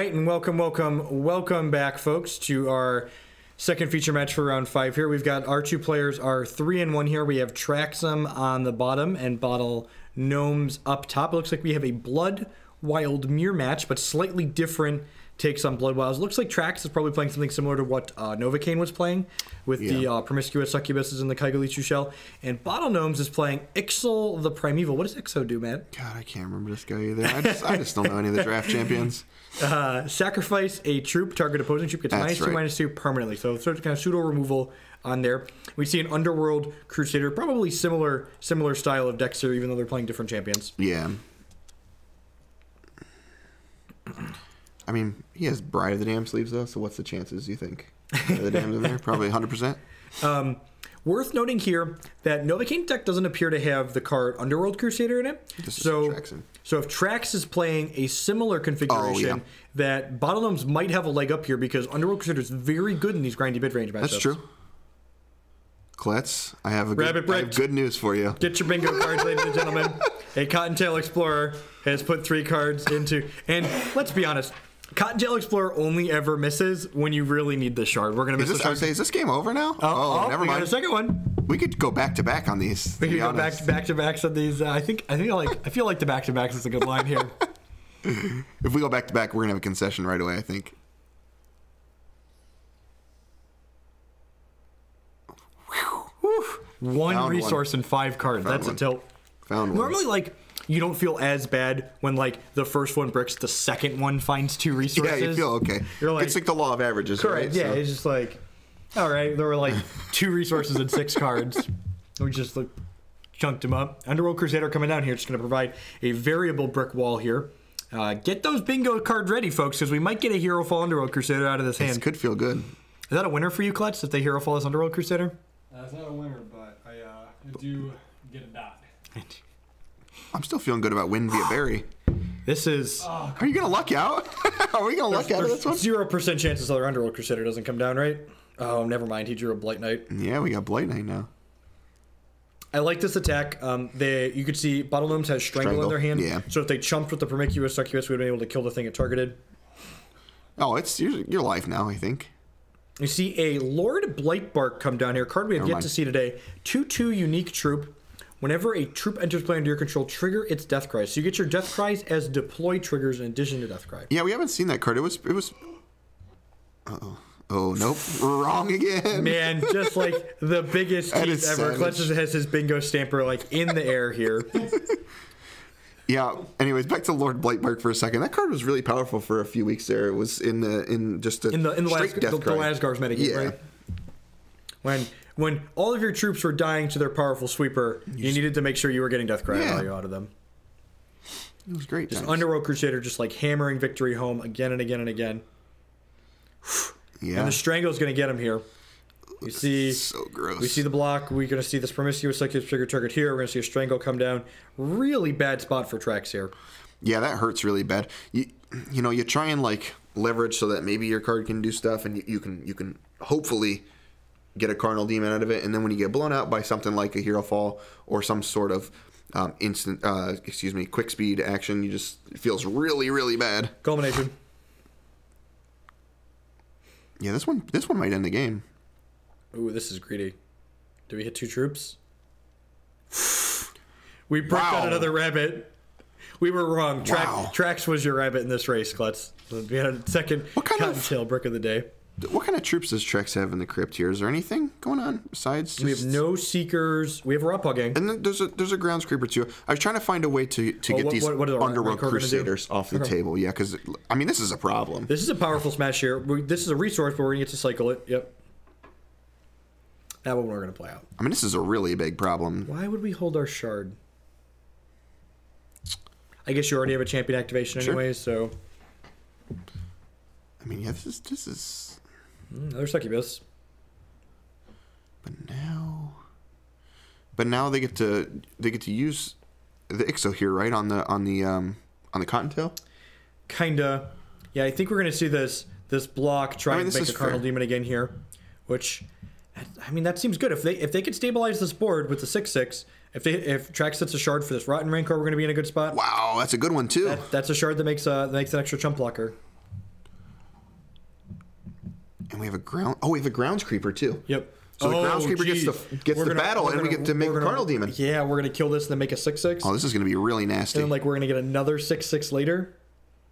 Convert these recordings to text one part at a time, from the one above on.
right, and welcome back, folks, to our second feature match for round 5 here. We've got our two players are 3-1 here. We have Traxum on the bottom and Bottle Gnomes up top. It looks like we have a Blood Wild Mirror match, but slightly different takes on Blood Wilds. Looks like Trax is probably playing something similar to what Novocaine was playing with the Promiscuous Succubuses and the Kagu shell. And Bottle Gnomes is playing Ixal the Primeval. What does Ixo do, Matt? God, I can't remember this guy either. I just don't know any of the draft champions. Sacrifice a troop, target opposing troop gets -2/-2 permanently. So sort of kind of pseudo removal on there. We see an Underworld Crusader, probably similar style of decks here, even though they're playing different champions. Yeah. I mean, he has Bride of the Damned sleeves, though, so what's the chances, you think? The Damned in there? Probably 100%? Worth noting here that Novocaine deck doesn't appear to have the card Underworld Crusader in it. So if Trax is playing a similar configuration, that Bottle Gnomes might have a leg up here because Underworld Crusader is very good in these grindy mid-range matchups. That's true. Klutz, I have good news for you. Get your bingo cards, ladies and gentlemen. A Cottontail Explorer has put 3 cards into... And let's be honest, Cottontail Explorer only ever misses when you really need the shard. We're gonna miss this. Is this game over now? Never mind. We got a second one. We could go back to back on these. We could go back to backs on these. I feel like the back to backs is a good line here. If we go back to back, we're gonna have a concession right away, I think. One resource and 5 cards. That's a tilt. Normally, you don't feel as bad when, the first one bricks, the second one finds 2 resources. Yeah, you feel okay. You're like, it's like the law of averages, correct, right? Yeah, so. It's just like, all right, there were 2 resources and 6 cards. We just chunked them up. Underworld Crusader coming down here, just going to provide a variable brick wall here. Get those bingo cards ready, folks, because we might get a Hero Fall Underworld Crusader out of this hand. This could feel good. Is that a winner for you, Klutz, if they Hero Fall as Underworld Crusader? It's not a winner, but I do get a dot. I'm still feeling good about win via Berry. This is... Are you going to luck out? Are we going to luck out of this one? 0% chances the other Underworld Crusader doesn't come down, right? Oh, never mind. He drew a Blight Knight. Yeah, we got Blight Knight now. I like this attack. You could see Bottle Gnomes has Strangle in their hand. Yeah. So if they chumped with the Promiscuous Succubus, we would have been able to kill the thing it targeted. Oh, it's your life now, I think. You see a Lord Blightbark come down here. Card we have yet to see today. 2/2 unique troop. Whenever a troop enters play under your control, trigger its Death Cries. So you get your Death Cries as deploy triggers in addition to Death Cry. Yeah, we haven't seen that card. It was. Uh-oh. Oh, nope. Wrong again. Man, just like the biggest teeth ever. Klutz has his bingo stamper in the air here. Yeah. Anyways, back to Lord Blightbark for a second. That card was really powerful for a few weeks there. It was in the Lasgar's metagame, right? When all of your troops were dying to their powerful sweeper, you needed to make sure you were getting Death Cry value out of them. It was great. Just Underworld Crusader just hammering victory home again and again and again. Yeah. And the Strangle is going to get him here. You see, so gross. We see the block. We're going to see this Promiscuous Succubus trigger triggered here. We're going to see a Strangle come down. Really bad spot for Trax here. Yeah, that hurts really bad. You try and leverage so that maybe your card can do stuff, and you can hopefully get a Carnal Demon out of it. And then when you get blown out by something like a Hero Fall or some sort of quick speed action, it feels really, really bad. Culmination. Yeah, this one might end the game. Ooh, this is greedy. Do we hit 2 troops? We bricked out another rabbit. We were wrong. Trax was your rabbit in this race, Klutz. We had a second Cottontail brick of the day. What kind of troops does Trax have in the crypt here? Is there anything going on besides? We have no Seekers. We have Raw Pugging. And then there's a Grounds Creeper too. I was trying to find a way to get these Underworld Crusaders off the table. Yeah, because this is a problem. This is a powerful smash here. This is a resource, but we're gonna get to cycle it. Yep. That one we're gonna play out. This is a really big problem. Why would we hold our shard? I guess you already have a champion activation anyway, so. Yeah, this is. Another Succubus. But now they get to use the Ixo here, right, on the Cottontail. Kinda. Yeah, I think we're gonna see this block try and make a Carnal Demon again here, which, that seems good. If they could stabilize this board with the 6/6, if Trax sets a shard for this Rotten Rancor, we're gonna be in a good spot. Wow, that's a good one too. That's a shard that makes an extra chump blocker. And we have a ground. Oh, we have a grounds creeper too. Yep. So the grounds creeper gets the battle, and we get to make a Carnal Demon. Yeah, we're gonna kill this and then make a 6/6. Oh, this is gonna be really nasty. And then like we're gonna get another 6/6 later.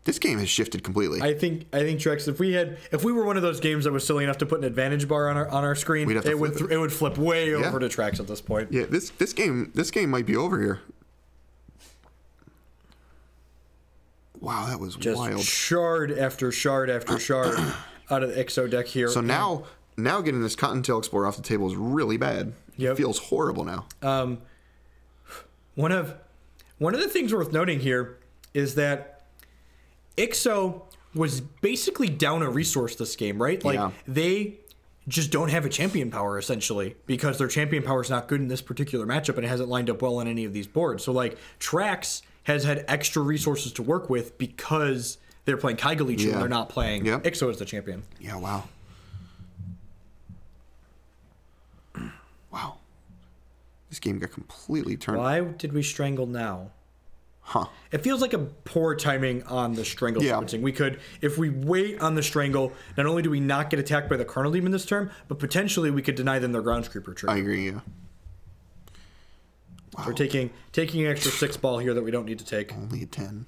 This game has shifted completely. I think Trex, if we were one of those games that was silly enough to put an advantage bar on our screen, it would flip way over to Trex at this point. Yeah, this game might be over here. Wow, that was Just wild. Shard after shard after shard out of the Ixo deck here. So now getting this Cottontail Explorer off the table is really bad. Yep. It feels horrible now. One of the things worth noting here is that Ixo was basically down a resource this game, right? Like they just don't have a champion power essentially because their champion power is not good in this particular matchup and it hasn't lined up well on any of these boards. So like Trax has had extra resources to work with because they're playing Kagu and they're not playing Ixo as the champion. Yeah, wow. Wow. This game got completely turned. Why did we strangle now? Huh. It feels like a poor timing on the strangle sequencing. We could, if we wait on the strangle, not only do we not get attacked by the Carnal Demon this turn, but potentially we could deny them their grounds creeper tree. I agree, yeah. Wow. We're taking an extra 6 ball here that we don't need to take. Only a 10.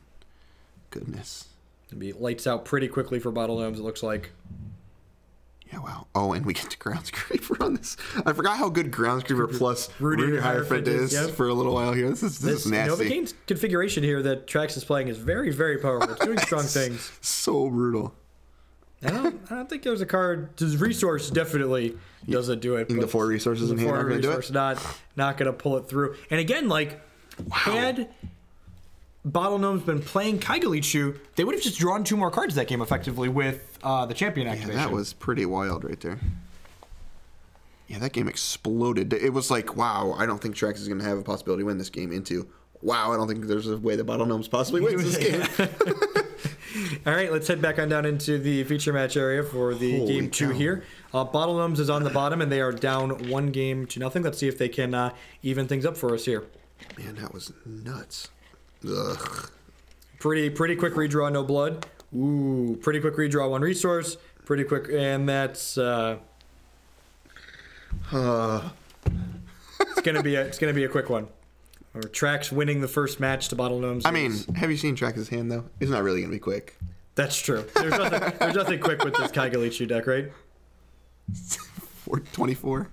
Goodness. It'll be lights out pretty quickly for Bottle Gnomes, it looks like. Yeah, wow. Oh, and we get to Grounds Creeper on this. I forgot how good Grounds Creeper plus Rudy Hierophant is for a little while here. This is nasty. Novagain's configuration here that Trax is playing is very, very powerful. It's doing strong things. So brutal. I don't think there's a card. His resource definitely doesn't do it. The 4 resources in hand aren't going to do it? Not going to pull it through. And again, like, had Bottle Gnomes been playing Kagu, they would have just drawn 2 more cards that game effectively with the champion activation. Yeah, that was pretty wild right there. Yeah, that game exploded. It was like, wow, I don't think Trax is going to have a possibility to win this game into, wow, I don't think there's a way that Bottle Gnomes possibly wins this game. All right, let's head back on down into the feature match area for the game 2 here. Bottle Gnomes is on the bottom, and they are down 1-0. Let's see if they can even things up for us here. Man, that was nuts. Ugh. Pretty quick redraw, no blood. Ooh, pretty quick redraw, 1 resource. Pretty quick, and that's it's gonna be a quick one. Or Trax winning the first match to Bottle Gnomes. I mean, have you seen Trax's hand though? It's not really gonna be quick. That's true. There's nothing quick with this Kagu deck, right? 24.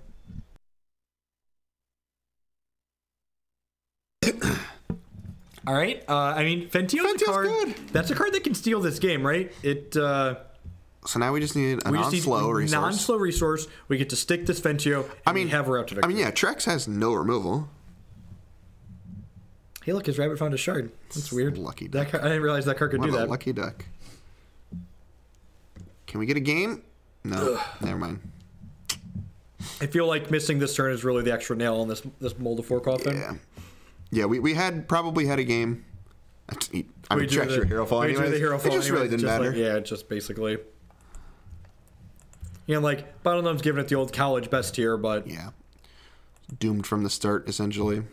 All right. I mean, Fentio's a card. Good. That's a card that can steal this game, right? So now we just need a non-slow resource. Non-slow resource. We get to stick this Fentio. And have her out to victory. I mean, yeah, Trax has no removal. Hey, look, his rabbit found a shard. That's weird. Lucky duck. I didn't realize that card could do that. Lucky duck. Can we get a game? No. Never mind. I feel like missing this turn is really the extra nail on this Mold of 4 coffin. Yeah. Yeah, we had probably had a game. I mean, Trax your hero fall anyway. It just really didn't matter. Yeah, just basically. You know, like, Bottle Gnomes giving it the old college best here, but... Yeah. Doomed from the start, essentially.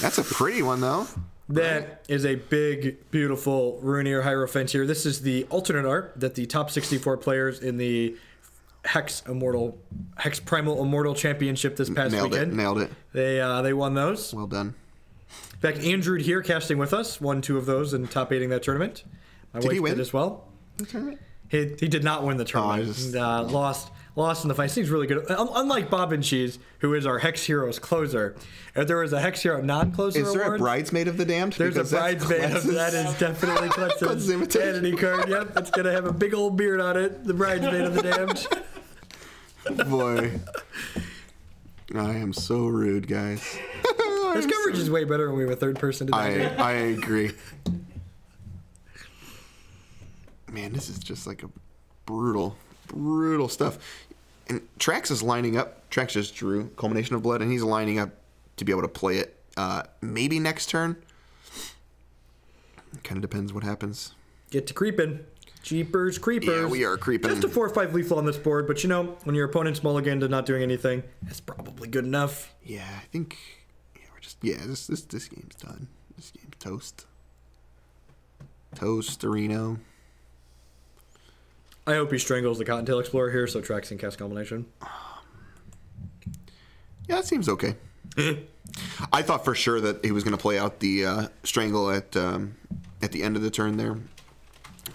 That's a pretty one, though. That is a big, beautiful Ruinier Hierophant here. This is the alternate art that the top 64 players in the Hex Primal Immortal Championship this past weekend. Nailed it. They won those. Well done. In fact, Andrew here casting with us won 2 of those and top 8ing that tournament. Did he win? Did as well. The tournament? He did not win the tournament. Lost in the fight. He's really good. Unlike Bob and Cheese, who is our Hex Heroes closer, if there was a Hex Hero non-closer award... Is there a Bridesmaid of the Damned? There's a Bridesmaid of that is definitely Clemson's vanity card. Yep, it's going to have a big old beard on it. The Bridesmaid of the Damned. Boy. I am so rude, guys. This coverage is way better when we have a third person to do it. I agree. Man, this is just like a brutal stuff. And Trax is lining up. Trax just drew Culmination of Blood, and he's lining up to be able to play it maybe next turn. Kind of depends what happens. Get to creeping. Jeepers creepers. Yeah, we are creeping. Just a 4 or 5 lethal on this board, but you know, when your opponent's mulligan to not doing anything, that's probably good enough. Yeah, I think we're just this game's done. This game's toast. Toast, Reno. I hope he strangles the Cottontail Explorer here, so tracks and cast Culmination. Yeah, that seems okay. I thought for sure that he was going to play out the strangle at the end of the turn there,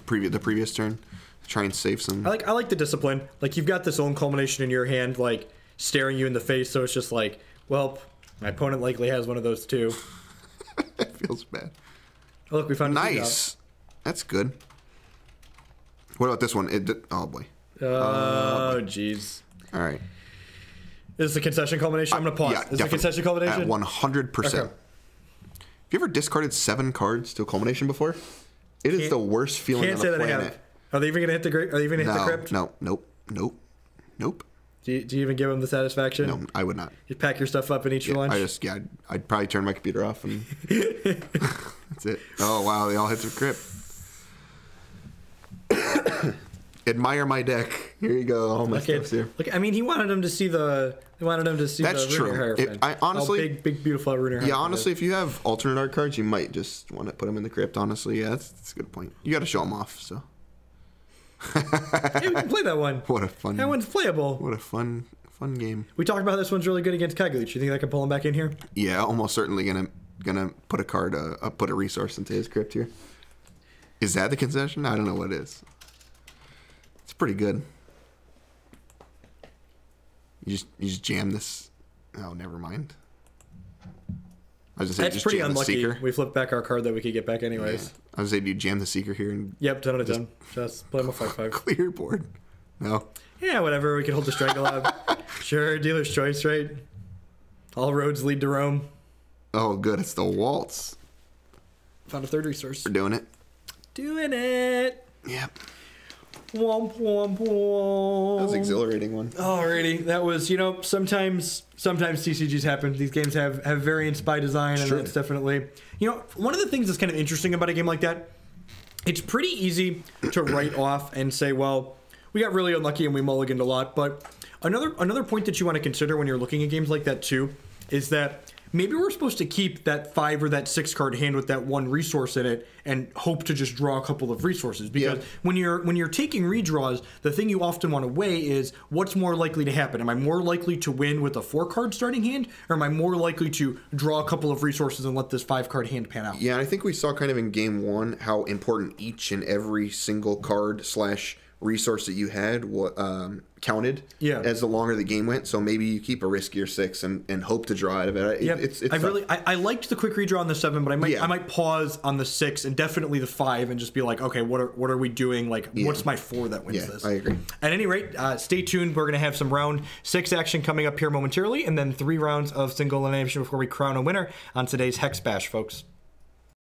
the previous turn, try and save some. I like the discipline. Like, you've got this own Culmination in your hand, like staring you in the face. So it's just like, well, my opponent likely has one of those too. It feels bad. Oh, look, we found nice. That's good. What about this one? Oh boy. Oh jeez. All right. Is this a concession culmination? I'm gonna pause. Yeah, is it a concession culmination? At 100%. Okay. Have you ever discarded 7 cards to a culmination before? It is the worst feeling on the planet. I have. Are they even gonna hit the Are they even gonna hit the crypt? No. Nope. Do you even give them the satisfaction? No, I would not. You pack your stuff up and eat your lunch? I'd probably turn my computer off and that's it. Oh wow, they all hit the crypt. Admire my deck. Here you go. All my stuff's here. Look, I mean, he wanted him to see the. He wanted him to see That's the Ruiner Hierophant. I honestly, big, beautiful Ruiner Hierophant. Yeah, honestly, if you have alternate art cards, you might just want to put them in the crypt. Honestly, yeah, that's a good point. You got to show them off. So. Hey, we can play that one. What a fun. That one's playable. What a fun game. We talked about how this one's really good against Kagu. Do you think I can pull him back in here? Yeah, almost certainly gonna put a card, put a resource into his crypt here. Is that the concession? I don't know what it is. It's pretty good. You just jam this. Oh, never mind. I was just saying, that's just pretty jam unlucky. the Seeker. We flipped back our card that we could get back anyways. Yeah. I was saying, do you jam the Seeker here and Yep, done. Just play him a 5/5. clear your board? No. Yeah, whatever. We can hold the strangle out. Sure, dealer's choice, right? All roads lead to Rome. Oh, good. It's the waltz. Found a third resource. We're doing it. Doing it. Yep. Womp, womp, womp. That was an exhilarating one. Alrighty, that was, sometimes TCGs happen. These games have variance by design, and that's definitely, one of the things that's kind of interesting about a game like that, it's pretty easy to write off and say, well, we got really unlucky and we mulliganed a lot. But another point that you want to consider when you're looking at games like that too is that maybe we're supposed to keep that 5 or that 6 card hand with that 1 resource in it and hope to just draw a couple of resources. Because when you're taking redraws, the thing you often want to weigh is what's more likely to happen. Am I more likely to win with a 4 card starting hand, or am I more likely to draw a couple of resources and let this 5 card hand pan out? Yeah, I think we saw kind of in game 1 how important each and every single card / resource that you had counted as the longer the game went. So maybe you keep a riskier 6 and hope to draw out of it. I liked the quick redraw on the 7, but I might pause on the 6 and definitely the 5 and just be like, okay, what are we doing? Like, what's my 4 that wins this? I agree. At any rate, stay tuned. We're going to have some round 6 action coming up here momentarily, and then 3 rounds of single elimination before we crown a winner on today's Hex Bash, folks.